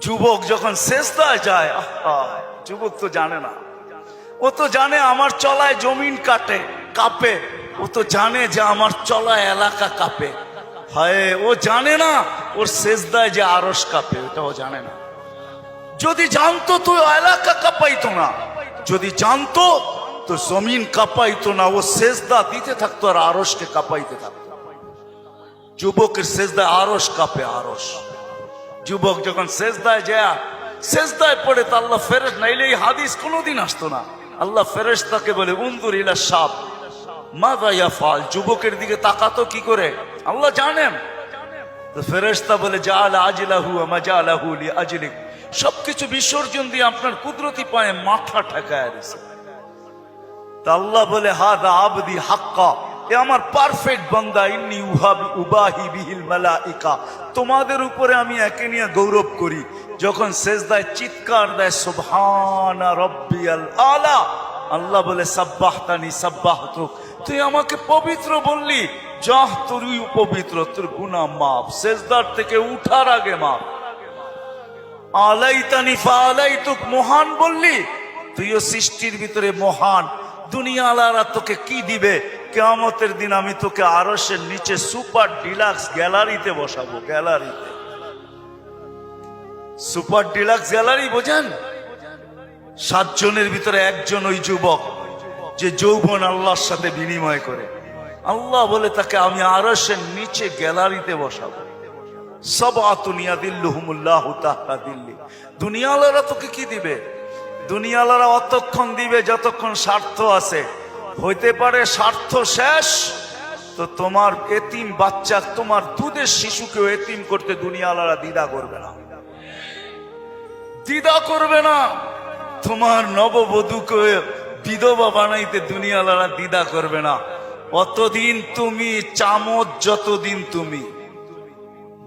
যুবক যখন সেজদায় যায়, যুবক তো জানে না, ও তো জানে আমার চলায় জমিন কাঁপে, ও তো জানে যে আমার চলায় এলাকা কাঁপে। হায়, ও জানে না ওর সেজদায় যে আরশ কাঁপে, ওটা ও জানে না। যদি জানতো তো এলাকা কাঁপাইতো না, যদি জানতো তো জমিন কাঁপাইতো না, ও সেজদা দিতে থাকতো আর আরশকে কাঁপাইতে থাকতো। যুবকের সেজদায় আরশ কাঁপে, আরশ। যুবক যখন সেজদায় যায়, সেজদায় পড়ে তো আল্লাহ ফেরেশতা, নাইলে এই হাদিস কোনোদিন আসতো না। আল্লাহ ফেরেশতাকে বলে উনজুর ইলা শাব মাযা ইয়াফআল, যুবকের দিকে তাকাতো কি করে আল্লাহ জানেন। তো ফেরেশতা বলে জাআলা আজলাহু ওয়া মাজালাহু লিআজলিক, সবকিছু বিসর্জন দিয়ে আপনার কুদরতি পায়ে মাথা ঠেকায় দিয়েছে। তা আল্লাহ বলে হাদা আবদি হাক্কা, এ আমার পারফেক্ট বান্দা, ইন্নী উবাহি বিহিল মালাইকা, তোমাদের উপরে আমি একে নিয়ে গৌরব করি। যখন সেজদায় চিৎকার দেয় সুবহানা রাব্বিয়াল আলা, আল্লাহ বলে সাব্বাহতানি সাব্বাহতুক, তুই আমাকে পবিত্র বললি, যাহ তুই পবিত্র, তোর গুনাহ মাফ, সেজদার থেকে উঠার আগে মাফ। আলাইতানি ফাআলাইতুক, মহান বললি, তুইও সৃষ্টির ভিতরে মহান। দুনিয়াওয়ালারা তোকে কি দিবে? কিয়ামতের দিন আমি তোকে আরশের নিচে সুপার ডিলাক্স গ্যালারিতে বসাবো। গ্যালারিতে, সুপার ডিলাক্স গ্যালারি বোঝেন? 7 জনের ভিতরে একজন ওই যুবক যে যৌবন আল্লাহর সাথে বিনিময় করে। আল্লাহ বলে তাকে আমি আরশের নিচে গ্যালারিতে বসাবো। সাবআতুন ইয়াদিল্লুহুমুল্লাহু তাহতা দিল্লি। দুনিয়াওয়ালারা তোকে কি দিবে? দুনিয়াওয়ালারা অতক্ষণ দিবে যতক্ষণ স্বার্থ আছে। হইতে পারে স্বার্থ শেষ তো তোমার এতিম বাচ্চা, তোমার দুধের শিশুকেও এতিম করতে দুনিয়াওয়ালারা দ্বিধা করবে না, দ্বিধা করবে না। তোমার নববধূকে বিধবা বানাইতে দুনিয়াওয়ালারা দ্বিধা করবে না। অতদিন তুমি চামচ, যতদিন তুমি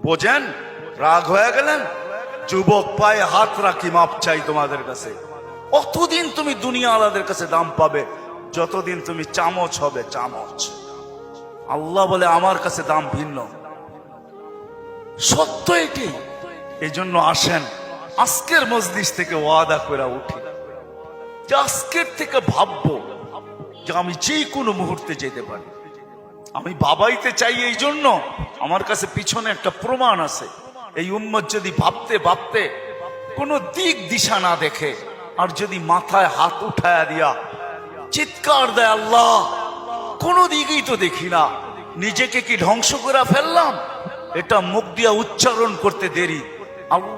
বোঝেন। রাগ হয়ে গেলেন? যুবক পায়ে হাত রাখি, মাপ চাই তোমাদের কাছে। অতদিন তুমি দুনিয়াওয়ালাদের কাছে দাম পাবে যতদিন তুমি চামচ হবে, চামচ। আল্লাহ বলে আমার কাছে দাম ভিন্ন, সত্য এটি। এই জন্য আসেন আজকের মজলিস থেকে ওয়াদা করে উঠি যে আজকের থেকে ভাববো যে আমি যে কোনো মুহূর্তে যেতে পারি। আমি বাবাইতে চাই, এই জন্য আমার কাছে পিছনে একটা প্রমাণ আছে। এই উম্মত যদি ভাবতে ভাবতে কোনো দিক দিশা না দেখে আর যদি মাথায় হাত উঠায়া দিয়া চিৎকার দেয় আল্লাহ, কোনো দিকেই তো দেখি না, নিজেকে কি ধ্বংস করে ফেললাম? এটা মুখ দিয়া উচ্চারণ করতে দেরি। আল্লাহ